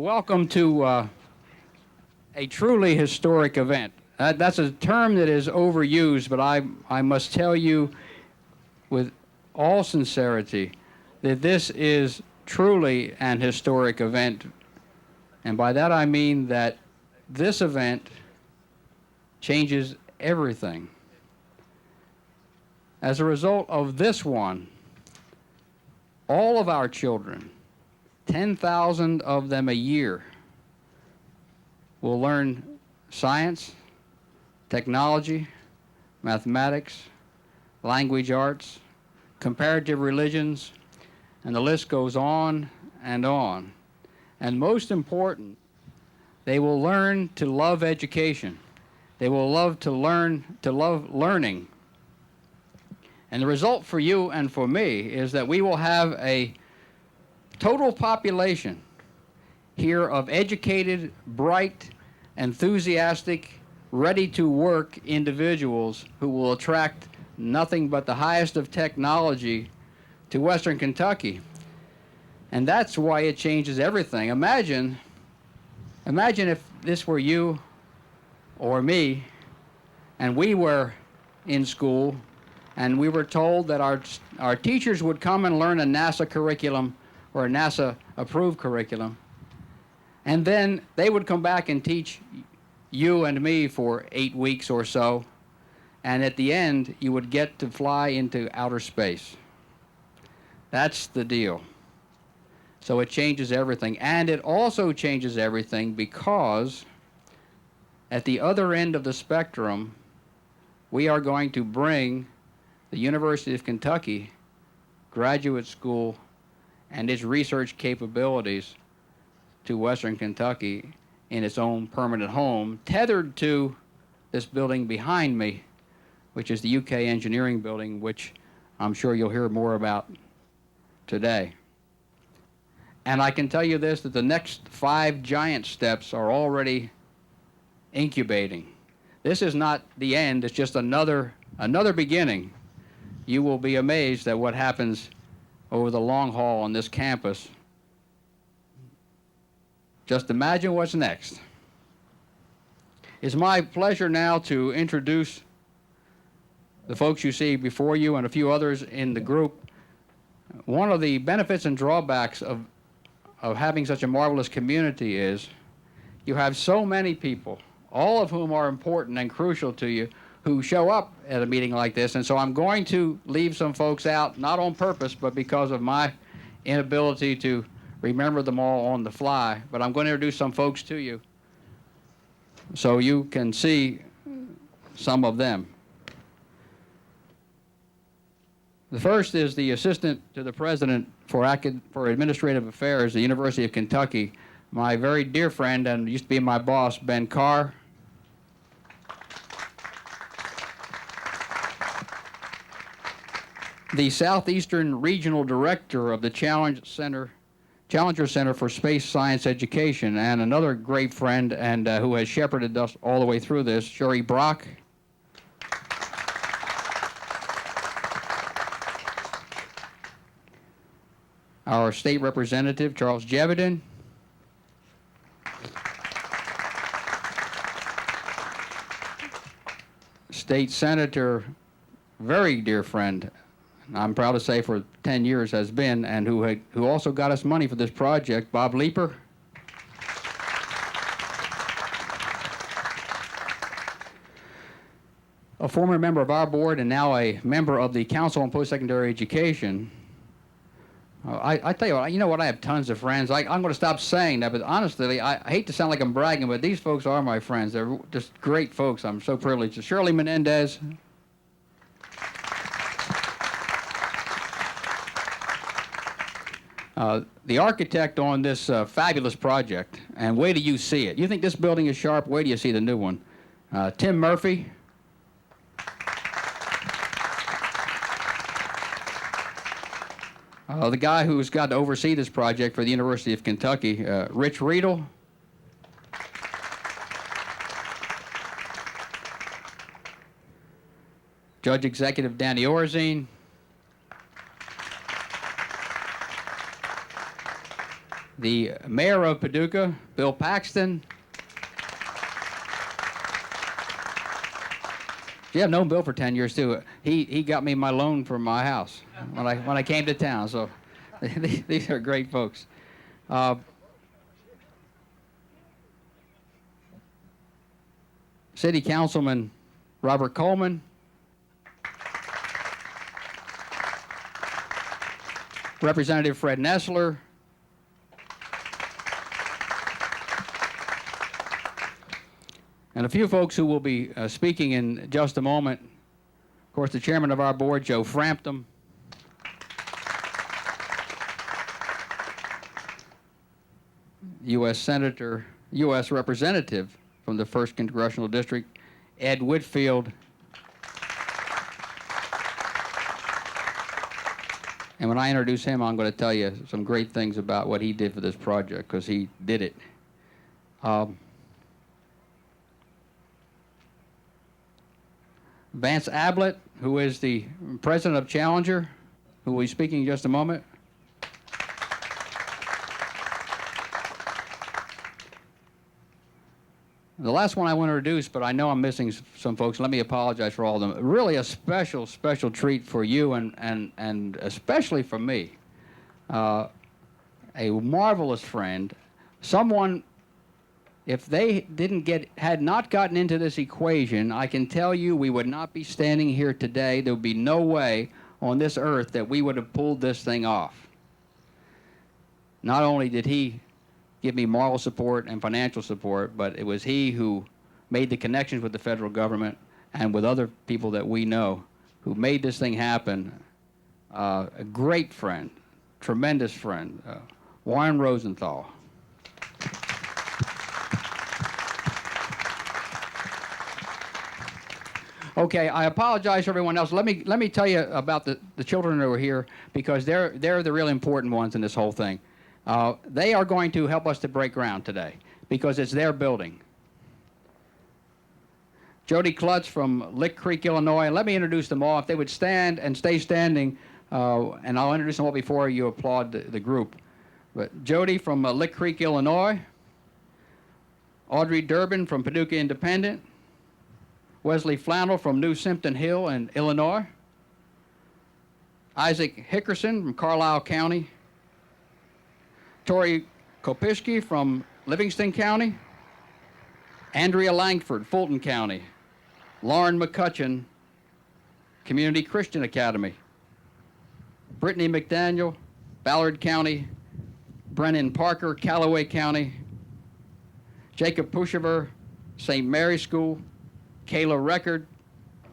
Welcome to a truly historic event. That's a term that is overused, but I must tell you with all sincerity that this is truly an historic event. And by that I mean that this event changes everything. As a result of this one, all of our children, 10,000 of them a year, will learn science, technology, mathematics, language arts, comparative religions, and the list goes on and on. And most important, they will learn to love education. They will love learning. And the result for you and for me is that we will have a total population here of educated, bright, enthusiastic, ready-to-work individuals who will attract nothing but the highest of technology to Western Kentucky. And that's why it changes everything. Imagine if this were you or me, and we were in school, and we were told that our teachers would come and learn a NASA curriculum or a NASA-approved curriculum, and then they would come back and teach you and me for 8 weeks or so, and at the end, you would get to fly into outer space. That's the deal. So it changes everything, and it also changes everything because at the other end of the spectrum, we are going to bring the University of Kentucky graduate school and its research capabilities to Western Kentucky in its own permanent home, tethered to this building behind me, which is the UK Engineering Building, which I'm sure you'll hear more about today. And I can tell you this, that the next 5 giant steps are already incubating. This is not the end, it's just another beginning. You will be amazed at what happens over the long haul on this campus. Just imagine what's next. It's my pleasure now to introduce the folks you see before you and a few others in the group. One of the benefits and drawbacks of having such a marvelous community is you have so many people, all of whom are important and crucial to you, who show up at a meeting like this. And so I'm going to leave some folks out, not on purpose, but because of my inability to remember them all on the fly. But I'm going to introduce some folks to you so you can see some of them. The first is the Assistant to the President for Administrative Affairs at the University of Kentucky, my very dear friend and used to be my boss, Ben Carr. The Southeastern Regional Director of the Challenger Center for Space Science Education, and another great friend and who has shepherded us all the way through this, Sherry Brock. Our State Representative, Charles Jevedin. State Senator, very dear friend, I'm proud to say for 10 years has been, and who also got us money for this project, Bob Leeper. A former member of our board and now a member of the Council on Post-Secondary Education. I tell you what, I have tons of friends. I'm going to stop saying that, but honestly, I hate to sound like I'm bragging, but these folks are my friends. They're just great folks. I'm so privileged. Shirley Menendez. The architect on this fabulous project, and wait till you see it. You think this building is sharp? Wait till you see the new one. Tim Murphy. The guy who's got to oversee this project for the University of Kentucky, Rich Riedel. Judge Executive Danny Orzine. the mayor of Paducah, Bill Paxton. Yeah, I've known Bill for 10 years too. He got me my loan for my house when I came to town. So these are great folks. City Councilman Robert Coleman. Representative Fred Nessler. And a few folks who will be speaking in just a moment. Of course, the chairman of our board, Joe Frampton. U.S. Senator, U.S. Representative from the 1st Congressional District, Ed Whitfield. And when I introduce him, I'm going to tell you some great things about what he did for this project, because he did it. Vance Ablett, who is the president of Challenger, who will be speaking in just a moment. The last one I want to introduce, but I know I'm missing some folks. Let me apologize for all of them. Really a special, special treat for you and especially for me. A marvelous friend. Someone, if they had not gotten into this equation, I can tell you we would not be standing here today. There would be no way on this earth that we would have pulled this thing off. Not only did he give me moral support and financial support, but it was he who made the connections with the federal government and with other people that we know who made this thing happen. A great friend, tremendous friend, Warren Rosenthal. Okay, I apologize to everyone else. Let me tell you about the children who are here, because they're the really important ones in this whole thing. They are going to help us to break ground today because it's their building. Jody Klutz from Lick Creek, Illinois. Let me introduce them all. If they would stand and stay standing, and I'll introduce them all before you applaud the group. But Jody from Lick Creek, Illinois. Audrey Durbin from Paducah Independent. Wesley Flannel from New Simpton Hill in Illinois. Isaac Hickerson from Carlisle County. Tori Kopischke from Livingston County. Andrea Langford, Fulton County. Lauren McCutcheon, Community Christian Academy. Brittany McDaniel, Ballard County. Brennan Parker, Callaway County. Jacob Pushever, St. Mary's School. Kayla Record,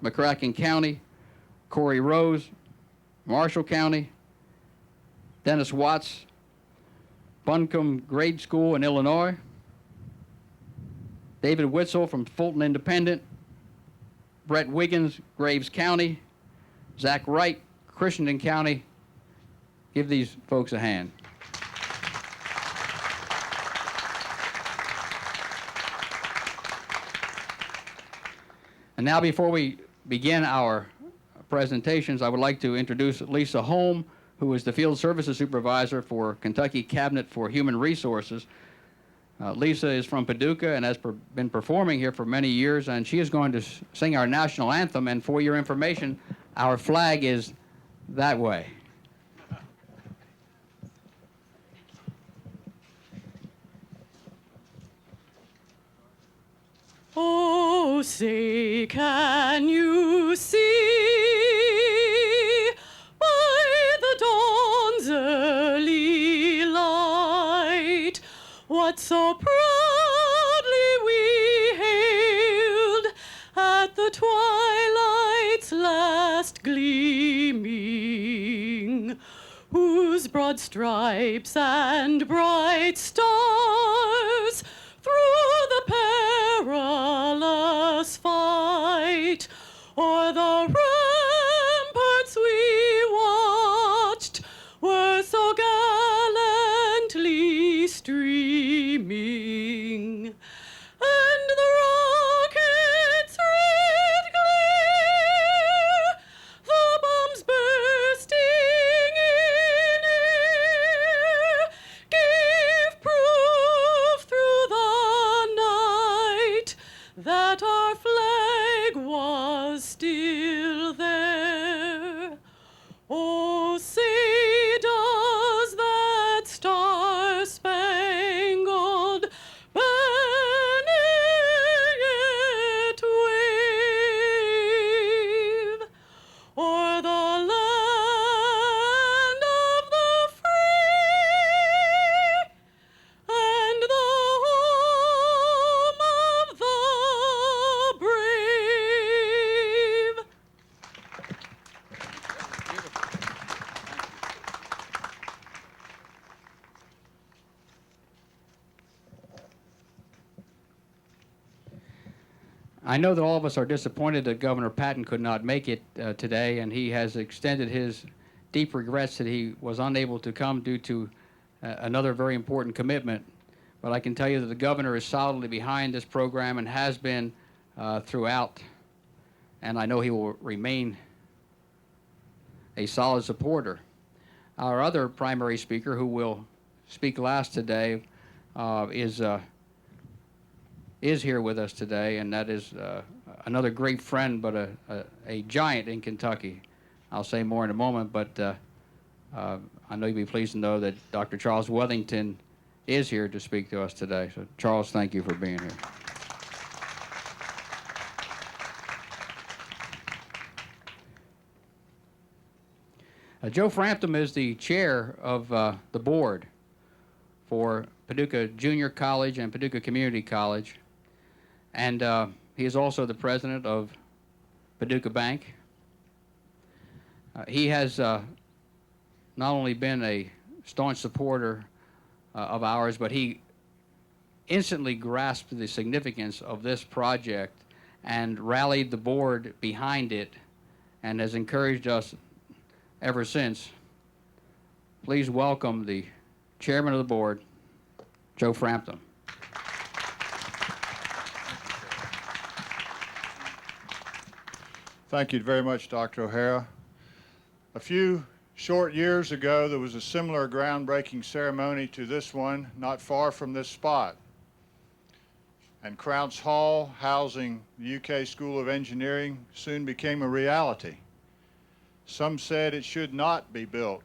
McCracken County. Corey Rose, Marshall County. Dennis Watts, Buncombe Grade School in Illinois. David Witzel from Fulton Independent. Brett Wiggins, Graves County. Zach Wright, Crittenden County. Give these folks a hand. And now, before we begin our presentations, I would like to introduce Lisa Holm, who is the Field Services Supervisor for Kentucky Cabinet for Human Resources. Lisa is from Paducah and has been performing here for many years, and she is going to sing our national anthem. And for your information, our flag is that way. Oh, say, can you see by the dawn's early light what so proudly we hailed at the twilight's last gleaming, whose broad stripes and bright stars through the perilous fight o'er the ramparts we watched were so gallantly streaming, and the rockets' red glare, the bombs bursting in air, gave I know that all of us are disappointed that Governor Patton could not make it today, and he has extended his deep regrets that he was unable to come due to another very important commitment. But I can tell you that the governor is solidly behind this program and has been throughout, and I know he will remain a solid supporter. Our other primary speaker, who will speak last today, is here with us today, and that is another great friend, but a giant in Kentucky. I'll say more in a moment, but I know you'll be pleased to know that Dr. Charles Wethington is here to speak to us today. So, Charles, thank you for being here. Joe Frampton is the chair of the board for Paducah Junior College and Paducah Community College, and he is also the president of Paducah Bank. He has not only been a staunch supporter of ours, but he instantly grasped the significance of this project and rallied the board behind it and has encouraged us ever since. Please welcome the chairman of the board, Joe Frampton. Thank you very much, Dr. O'Hara. A few short years ago, there was a similar groundbreaking ceremony to this one, not far from this spot. And Crounce Hall, housing the UK School of Engineering, soon became a reality. Some said it should not be built.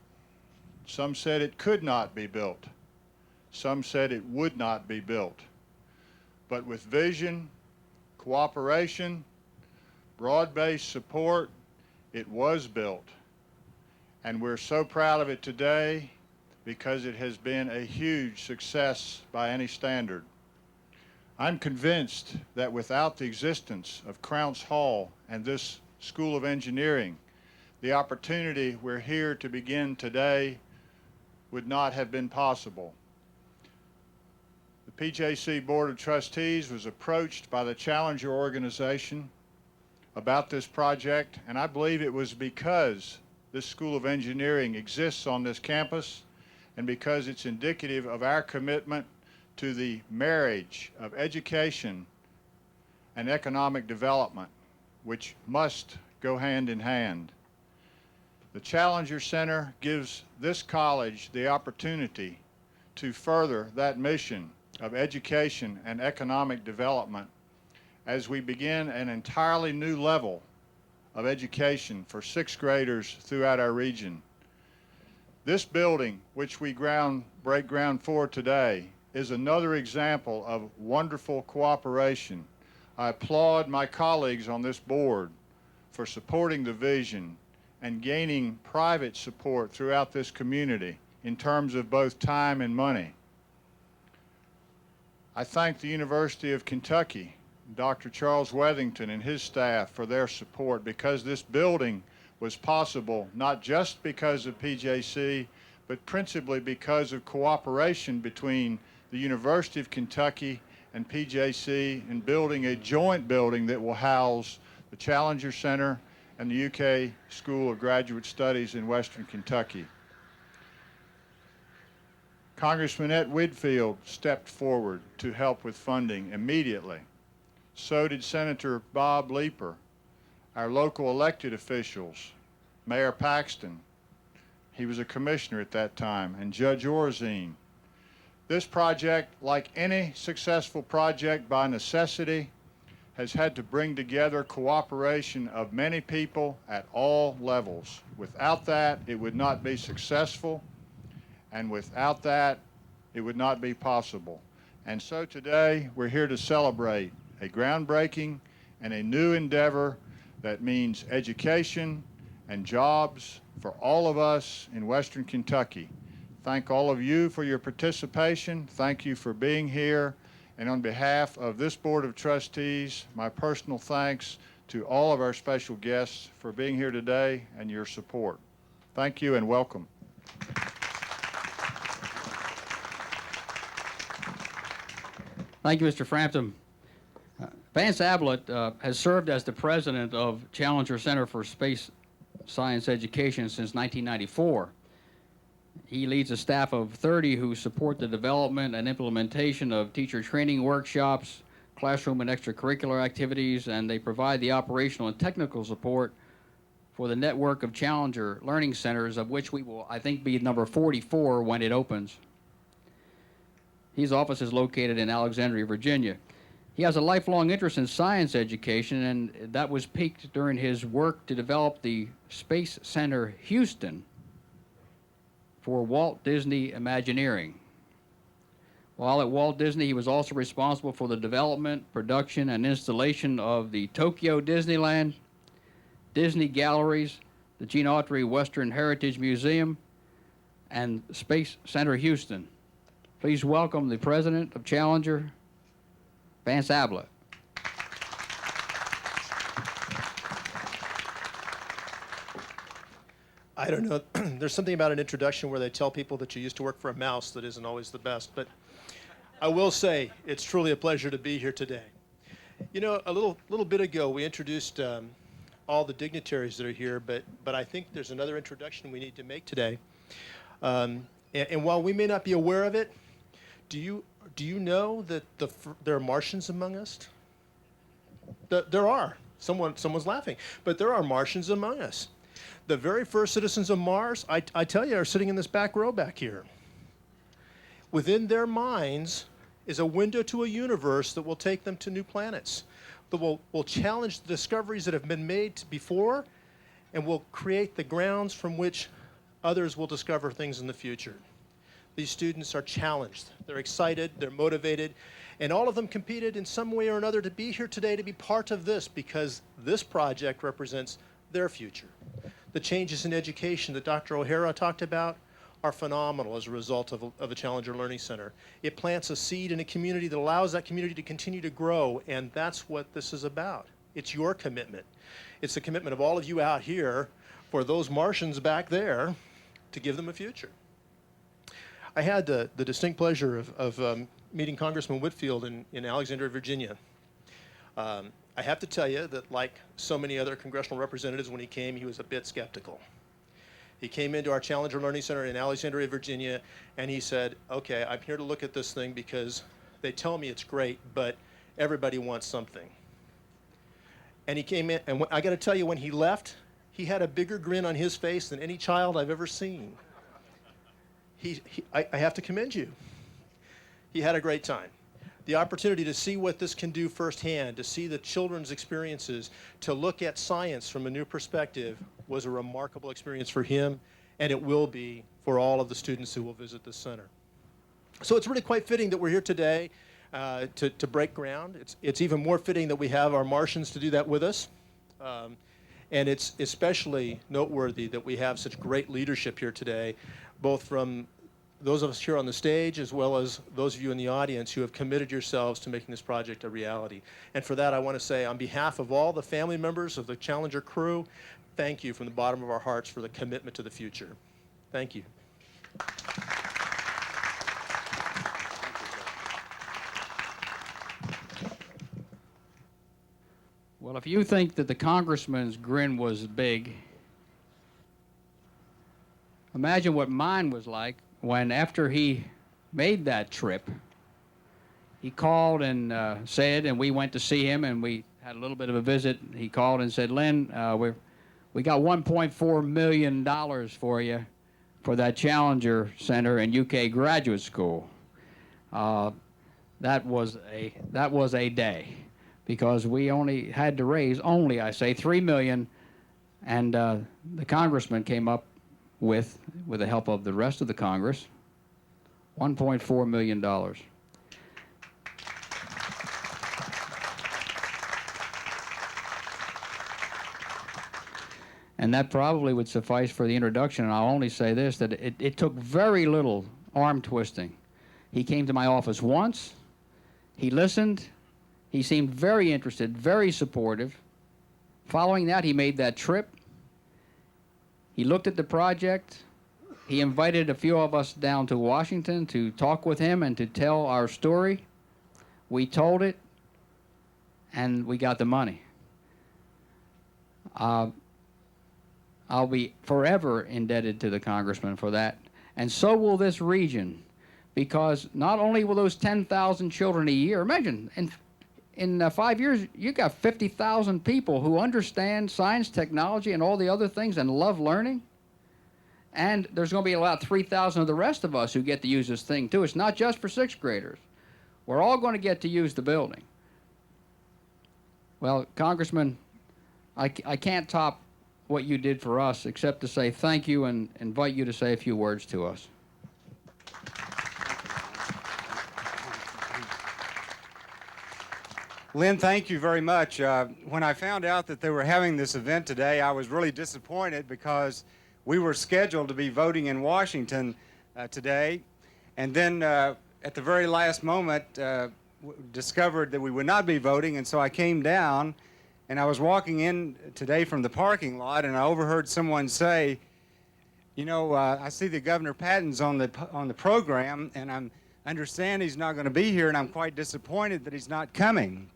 Some said it could not be built. Some said it would not be built. But with vision, cooperation, broad-based support, it was built. And we're so proud of it today because it has been a huge success by any standard. I'm convinced that without the existence of Crounce Hall and this School of Engineering, the opportunity we're here to begin today would not have been possible. The PJC Board of Trustees was approached by the Challenger organization about this project, and I believe it was because this School of Engineering exists on this campus and because it's indicative of our commitment to the marriage of education and economic development, which must go hand in hand. The Challenger Center gives this college the opportunity to further that mission of education and economic development as we begin an entirely new level of education for sixth graders throughout our region. This building, which we break ground for today, is another example of wonderful cooperation. I applaud my colleagues on this board for supporting the vision and gaining private support throughout this community in terms of both time and money. I thank the University of Kentucky, Dr. Charles Wethington and his staff for their support, because this building was possible not just because of PJC, but principally because of cooperation between the University of Kentucky and PJC in building a joint building that will house the Challenger Center and the UK School of Graduate Studies in Western Kentucky. Congressman Ed Whitfield stepped forward to help with funding immediately. So did Senator Bob Leeper, our local elected officials, Mayor Paxton, he was a commissioner at that time, and Judge Orzine. This project, like any successful project by necessity, has had to bring together cooperation of many people at all levels. Without that, it would not be successful, and without that, it would not be possible. And so today, we're here to celebrate a groundbreaking and a new endeavor that means education and jobs for all of us in Western Kentucky. Thank all of you for your participation. Thank you for being here. And on behalf of this Board of Trustees, my personal thanks to all of our special guests for being here today and your support. Thank you and welcome. Thank you, Mr. Frampton. Vance Ablett has served as the president of Challenger Center for Space Science Education since 1994. He leads a staff of 30 who support the development and implementation of teacher training workshops, classroom and extracurricular activities, and they provide the operational and technical support for the network of Challenger Learning Centers, of which we will, I think, be number 44 when it opens. His office is located in Alexandria, Virginia. He has a lifelong interest in science education, and that was piqued during his work to develop the Space Center Houston for Walt Disney Imagineering. While at Walt Disney, he was also responsible for the development, production, and installation of the Tokyo Disneyland, Disney Galleries, the Gene Autry Western Heritage Museum, and Space Center Houston. Please welcome the president of Challenger, Vance Ablett. I don't know. There's something about an introduction where they tell people that you used to work for a mouse that isn't always the best. But I will say it's truly a pleasure to be here today. You know, a little bit ago we introduced all the dignitaries that are here, but I think there's another introduction we need to make today. And while we may not be aware of it, do you know that there are Martians among us? There are. Someone's laughing, but there are Martians among us. The very first citizens of Mars, I tell you, are sitting in this back row back here. Within their minds is a window to a universe that will take them to new planets, that will challenge the discoveries that have been made before, and will create the grounds from which others will discover things in the future. These students are challenged. They're excited, they're motivated, and all of them competed in some way or another to be here today, to be part of this, because this project represents their future. The changes in education that Dr. O'Hara talked about are phenomenal as a result of a Challenger Learning Center. It plants a seed in a community that allows that community to continue to grow, and that's what this is about. It's your commitment. It's the commitment of all of you out here for those Martians back there to give them a future. I had the distinct pleasure of meeting Congressman Whitfield in Alexandria, Virginia. I have to tell you that, like so many other congressional representatives, when he came, he was a bit skeptical. He came into our Challenger Learning Center in Alexandria, Virginia, and he said, okay, I'm here to look at this thing because they tell me it's great, but everybody wants something. And he came in, and I got to tell you, when he left, he had a bigger grin on his face than any child I've ever seen. I have to commend you. He had a great time. The opportunity to see what this can do firsthand, to see the children's experiences, to look at science from a new perspective was a remarkable experience for him, and it will be for all of the students who will visit this center. So it's really quite fitting that we're here today to break ground. It's even more fitting that we have our Martians to do that with us. And it's especially noteworthy that we have such great leadership here today, both from those of us here on the stage as well as those of you in the audience who have committed yourselves to making this project a reality. And for that, I want to say, on behalf of all the family members of the Challenger crew, thank you from the bottom of our hearts for the commitment to the future. Thank you. Well, if you think that the congressman's grin was big, imagine what mine was like when, after he made that trip, he called and said, and we went to see him, and we had a little bit of a visit. He called and said, Lynn, we got $1.4 million for you for that Challenger Center in UK Graduate School. That was a day, because we only had to raise $3 million, and the congressman came up with the help of the rest of the Congress, $1.4 million. And that probably would suffice for the introduction, and I'll only say this, that it took very little arm twisting. He came to my office once, he listened, he seemed very interested, very supportive. Following that, he made that trip. He looked at the project. He invited a few of us down to Washington to talk with him and to tell our story. We told it, and we got the money. I'll be forever indebted to the congressman for that, and so will this region, because not only will those 10,000 children a year, imagine, in 5 years, you got 50,000 people who understand science, technology, and all the other things and love learning. And there's going to be about 3,000 of the rest of us who get to use this thing, too. It's not just for sixth graders. We're all going to get to use the building. Well, Congressman, I can't top what you did for us except to say thank you and invite you to say a few words to us. Lynn, thank you very much. When I found out that they were having this event today, I was really disappointed because we were scheduled to be voting in Washington today, and then at the very last moment discovered that we would not be voting, and so I came down, and I was walking in today from the parking lot, and I overheard someone say, you know, I see that Governor Patton's on the program, and I understand he's not going to be here, and I'm quite disappointed that he's not coming.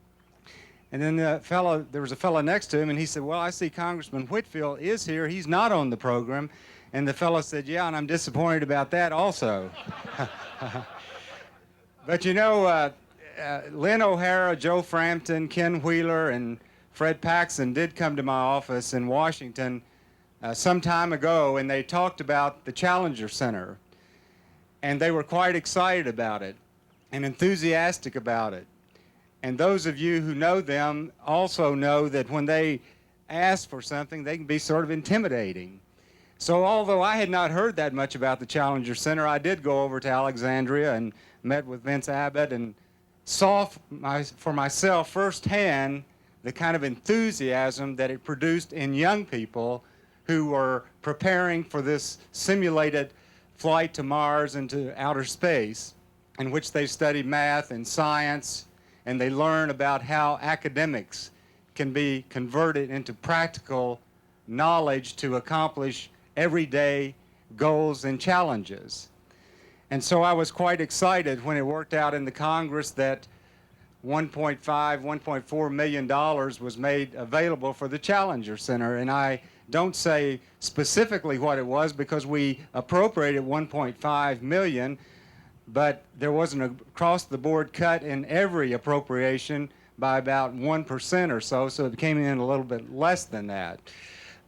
And then there was a fellow next to him, and he said, well, I see Congressman Whitfield is here. He's not on the program. And the fellow said, yeah, and I'm disappointed about that also. But you know, Lynn O'Hara, Joe Frampton, Ken Wheeler, and Fred Paxson did come to my office in Washington some time ago, and they talked about the Challenger Center. And they were quite excited about it and enthusiastic about it. And those of you who know them also know that when they ask for something, they can be sort of intimidating. So although I had not heard that much about the Challenger Center, I did go over to Alexandria and met with Vince Abbott and saw for myself firsthand the kind of enthusiasm that it produced in young people who were preparing for this simulated flight to Mars and to outer space, in which they study math and science, and they learn about how academics can be converted into practical knowledge to accomplish everyday goals and challenges. And so I was quite excited when it worked out in the Congress that $1.4 million was made available for the Challenger Center. And I don't say specifically what it was because we appropriated $1.5 million, but there was an across-the-board cut in every appropriation by about 1% or so, so it came in a little bit less than that.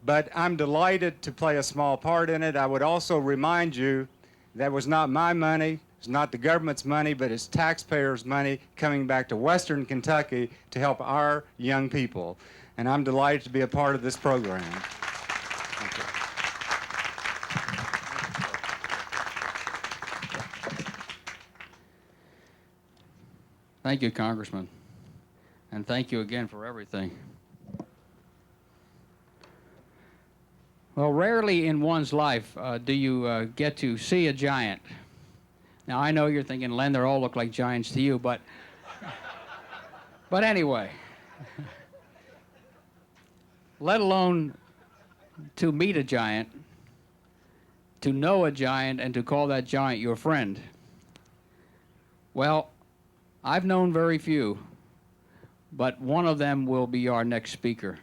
But I'm delighted to play a small part in it. I would also remind you that was not my money, it's not the government's money, but it's taxpayers' money coming back to Western Kentucky to help our young people. And I'm delighted to be a part of this program. Thank you. Thank you, Congressman. And thank you again for everything. Well, rarely in one's life do you get to see a giant. Now, I know you're thinking, Len, they all look like giants to you, but anyway, let alone to meet a giant, to know a giant, and to call that giant your friend. Well, I've known very few, but one of them will be our next speaker.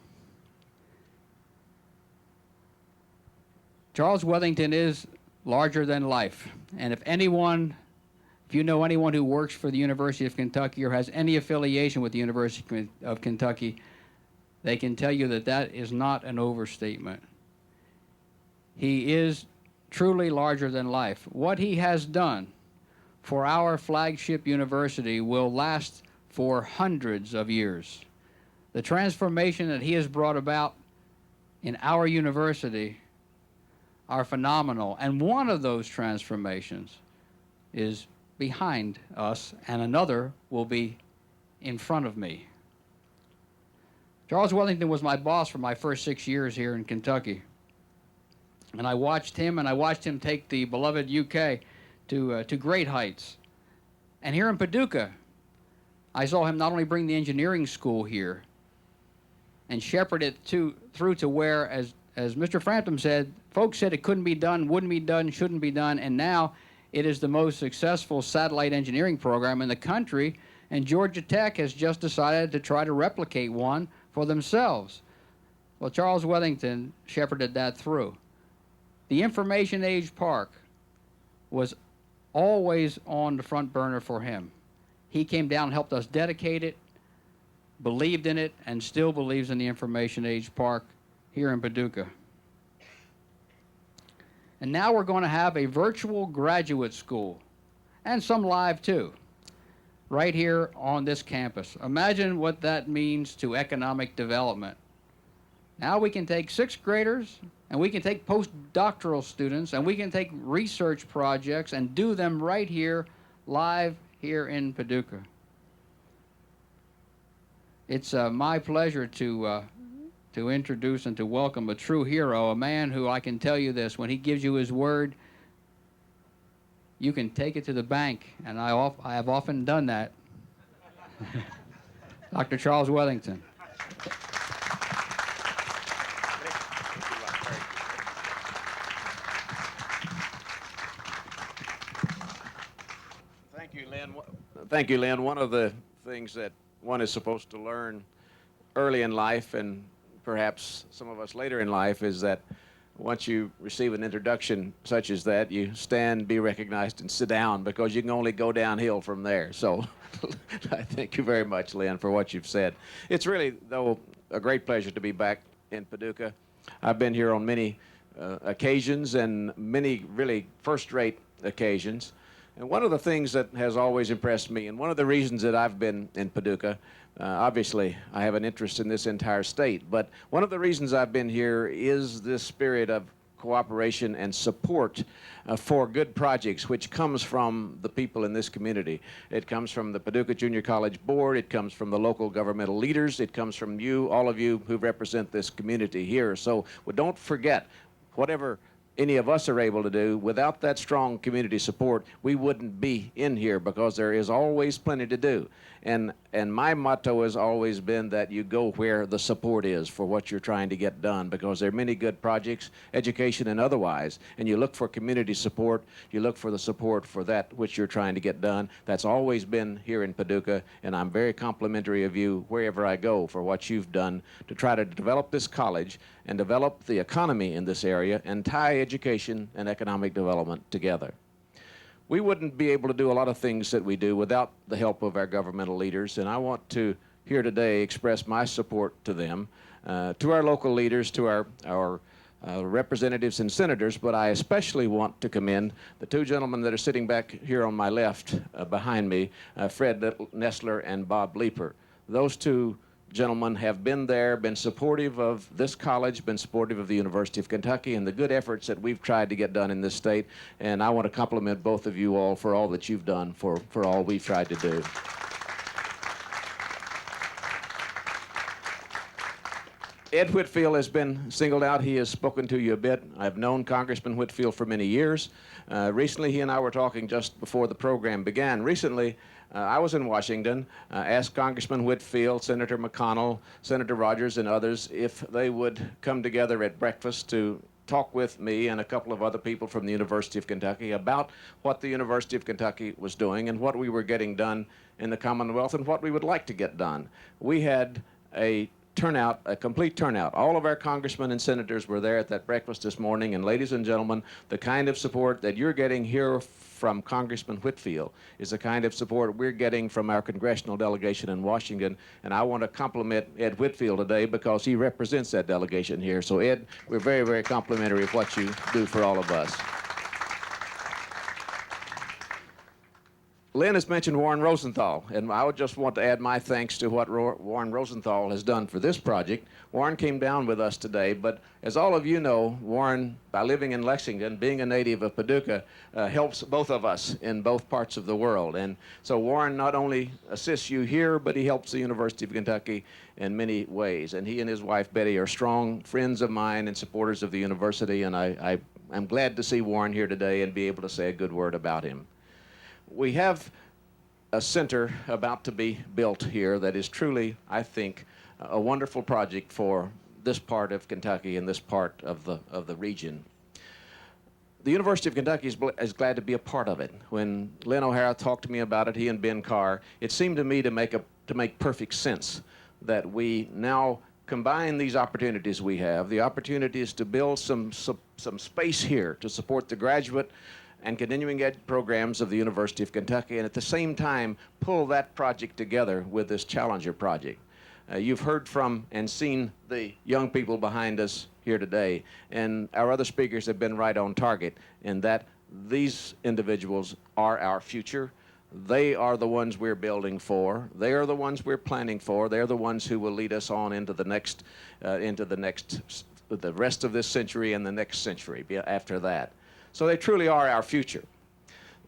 Charles Wethington is larger than life, and if you know anyone who works for the University of Kentucky or has any affiliation with the University of Kentucky, they can tell you that that is not an overstatement. He is truly larger than life. What he has done for our flagship university will last for hundreds of years. The transformation that he has brought about in our university are phenomenal, and one of those transformations is behind us, and another will be in front of me. Charles Wethington was my boss for my first 6 years here in Kentucky, and I watched him take the beloved UK to great heights. And here in Paducah, I saw him not only bring the engineering school here and shepherd it through to where, as Mr. Frampton said, folks said it couldn't be done, wouldn't be done, shouldn't be done, and now it is the most successful satellite engineering program in the country, And Georgia Tech has just decided to try to replicate one for themselves. Well, Charles Wellington shepherded that through. The Information Age Park was always on the front burner for him. He came down and helped us dedicate it, believed in it, and still believes in the Information Age Park here in Paducah. And now we're going to have a virtual graduate school, and some live too, right here on this campus. Imagine what that means to economic development. Now we can take sixth graders, and we can take postdoctoral students, and we can take research projects and do them right here, live here in Paducah. It's my pleasure to introduce and to welcome a true hero, a man who, I can tell you this, when he gives you his word, you can take it to the bank, and I have often done that. Dr. Charles Wellington. Thank you, Lynn. Thank you, Lynn. One of the things that one is supposed to learn early in life, and perhaps some of us later in life, is that once you receive an introduction such as that, you stand, be recognized, and sit down, because you can only go downhill from there. So I thank you very much, Lynn, for what you've said. It's really, though, a great pleasure to be back in Paducah. I've been here on many occasions, and many really first-rate occasions. And one of the things that has always impressed me, and one of the reasons that I've been in Paducah, obviously I have an interest in this entire state, but one of the reasons I've been here is this spirit of cooperation and support for good projects, which comes from the people in this community. It comes from the Paducah Junior College Board, it comes from the local governmental leaders, it comes from you, all of you who represent this community here. So don't forget, whatever any of us are able to do, without that strong community support, we wouldn't be in here, because there is always plenty to do. And my motto has always been that you go where the support is for what you're trying to get done, because there are many good projects, education and otherwise, and you look for community support, you look for the support for that which you're trying to get done. That's always been here in Paducah, and I'm very complimentary of you wherever I go for what you've done to try to develop this college and develop the economy in this area and tie education and economic development together. We wouldn't be able to do a lot of things that we do without the help of our governmental leaders, and I want to here today express my support to them, to our local leaders, to our representatives and senators, but I especially want to commend the two gentlemen that are sitting back here on my left behind me, Fred Nestler and Bob Leeper. Those two gentlemen have been there, been supportive of this college, been supportive of the University of Kentucky and the good efforts that we've tried to get done in this state. And I want to compliment both of you all for all that you've done for all we've tried to do. Ed Whitfield has been singled out. He has spoken to you a bit. I've known Congressman Whitfield for many years. Recently, he and I were talking just before the program began. Recently, I was in Washington, asked Congressman Whitfield, Senator McConnell, Senator Rogers, and others if they would come together at breakfast to talk with me and a couple of other people from the University of Kentucky about what the University of Kentucky was doing and what we were getting done in the Commonwealth and what we would like to get done. We had a turnout, a complete turnout. All of our congressmen and senators were there at that breakfast this morning, and ladies and gentlemen, the kind of support that you're getting here from Congressman Whitfield is the kind of support we're getting from our congressional delegation in Washington, and I want to compliment Ed Whitfield today because he represents that delegation here. So Ed, we're very, very complimentary of what you do for all of us. Lynn has mentioned Warren Rosenthal, and I would just want to add my thanks to what Warren Rosenthal has done for this project. Warren came down with us today, but as all of you know, Warren, by living in Lexington, being a native of Paducah, helps both of us in both parts of the world. And so Warren not only assists you here, but he helps the University of Kentucky in many ways. And he and his wife, Betty, are strong friends of mine and supporters of the university, and I'm glad to see Warren here today and be able to say a good word about him. We have a center about to be built here that is truly, I think, a wonderful project for this part of Kentucky and this part of the region. the University of Kentucky is glad to be a part of it. When Lynn O'Hara talked to me about it, he and Ben Carr, it seemed to me to make perfect sense that we now combine these opportunities we have, the opportunities to build some space here to support the graduate and continuing ed programs of the University of Kentucky, and at the same time pull that project together with this Challenger project. You've heard from and seen the young people behind us here today, and our other speakers have been right on target in that these individuals are our future. They are the ones we're building for. They are the ones we're planning for. They're the ones who will lead us on into the rest of this century and the next century after that. So they truly are our future.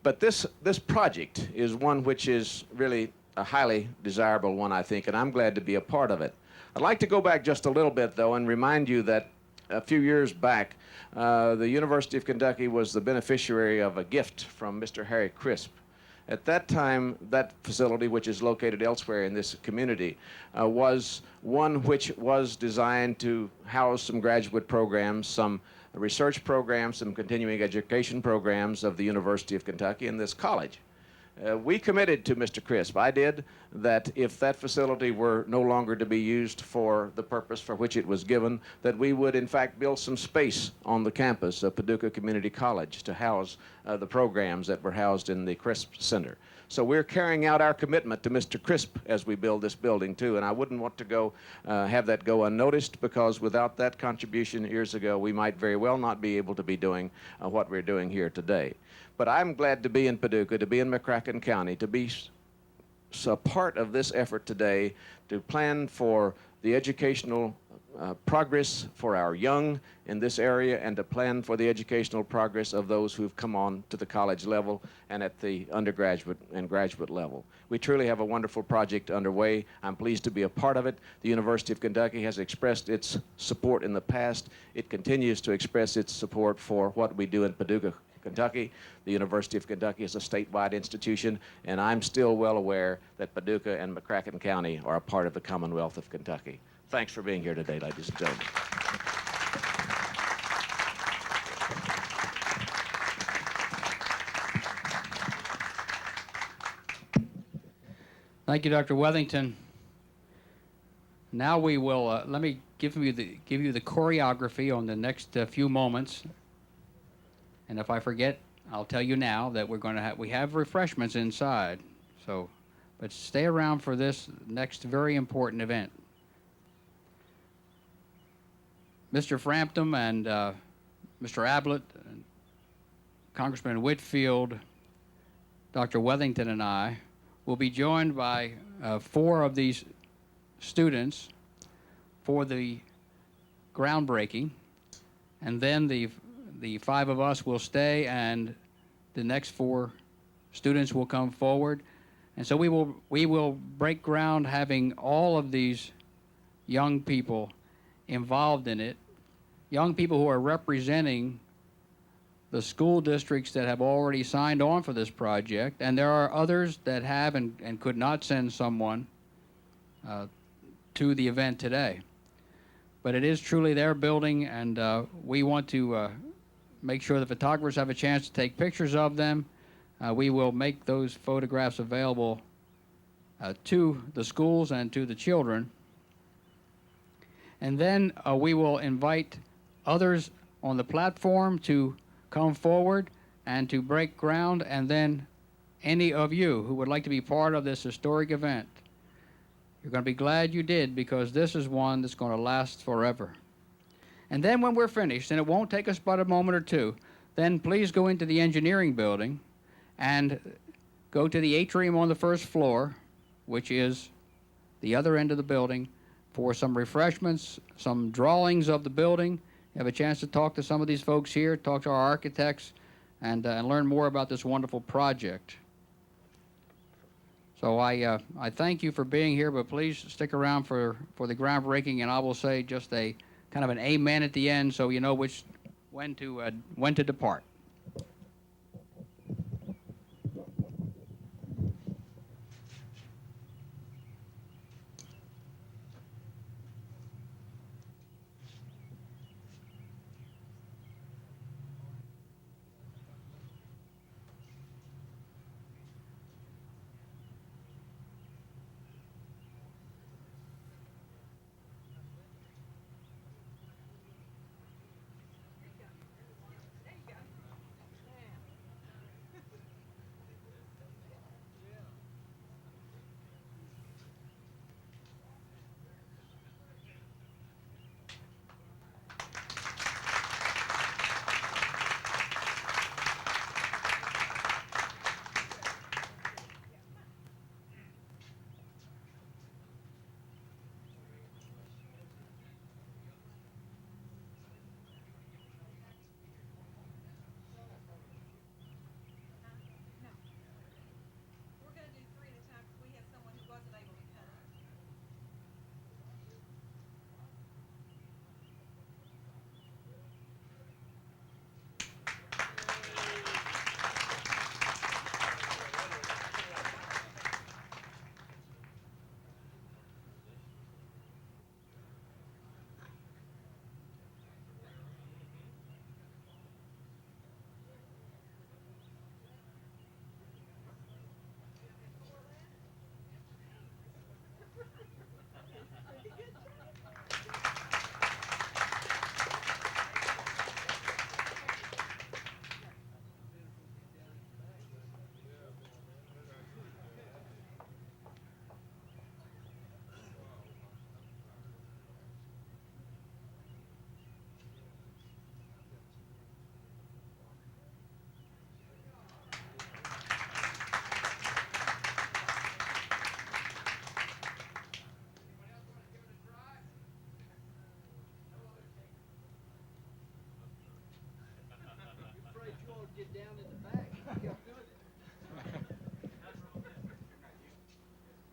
But this project is one which is really a highly desirable one, I think, and I'm glad to be a part of it. I'd like to go back just a little bit, though, and remind you that a few years back, the University of Kentucky was the beneficiary of a gift from Mr. Harry Crisp. At that time, that facility, which is located elsewhere in this community, was one which was designed to house some graduate programs, some research programs, some continuing education programs of the University of Kentucky and this college. We committed to Mr. Crisp, I did, that if that facility were no longer to be used for the purpose for which it was given, that we would in fact build some space on the campus of Paducah Community College to house the programs that were housed in the Crisp Center. So we're carrying out our commitment to Mr. Crisp as we build this building too, and I wouldn't want to have that go unnoticed, because without that contribution years ago, we might very well not be able to be doing what we're doing here today. But I'm glad to be in Paducah, to be in McCracken County, to be a part of this effort today to plan for the educational progress for our young in this area, and to plan for the educational progress of those who've come on to the college level and at the undergraduate and graduate level. We truly have a wonderful project underway. I'm pleased to be a part of it. The University of Kentucky has expressed its support in the past. It continues to express its support for what we do in Paducah, Kentucky. The University of Kentucky is a statewide institution, and I'm still well aware that Paducah and McCracken County are a part of the Commonwealth of Kentucky. Thanks for being here today, ladies and gentlemen. Thank you, Dr. Wethington. Now we will, let me give you the choreography on the next few moments. And if I forget, I'll tell you now that we have refreshments inside. So, but stay around for this next very important event. Mr. Frampton and Mr. Ablett, and Congressman Whitfield, Dr. Wethington, and I will be joined by 4 of these students for the groundbreaking, and then the 5 of us will stay, and the next 4 students will come forward. And so we will break ground, having all of these young people involved in it, young people who are representing the school districts that have already signed on for this project, and there are others that have and could not send someone to the event today. But it is truly their building, and we want to make sure the photographers have a chance to take pictures of them. We will make those photographs available to the schools and to the children. And then we will invite others on the platform to come forward and to break ground, and then any of you who would like to be part of this historic event, you're going to be glad you did, because this is one that's going to last forever. And then when we're finished, and it won't take us but a moment or two, then please go into the engineering building and go to the atrium on the first floor, which is the other end of the building, for some refreshments, some drawings of the building. You have a chance to talk to some of these folks here, talk to our architects, and learn more about this wonderful project. So I thank you for being here, but please stick around for the groundbreaking, and I will say just a kind of an amen at the end, so you know when to depart.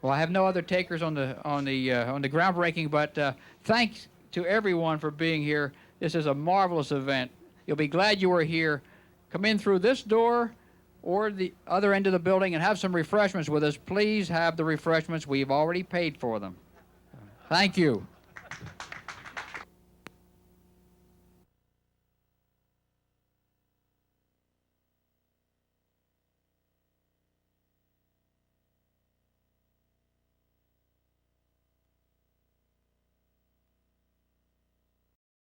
Well, I have no other takers on the groundbreaking, but thanks to everyone for being here. This is a marvelous event. You'll be glad you were here. Come in through this door or the other end of the building and have some refreshments with us. Please have the refreshments. We've already paid for them. Thank you.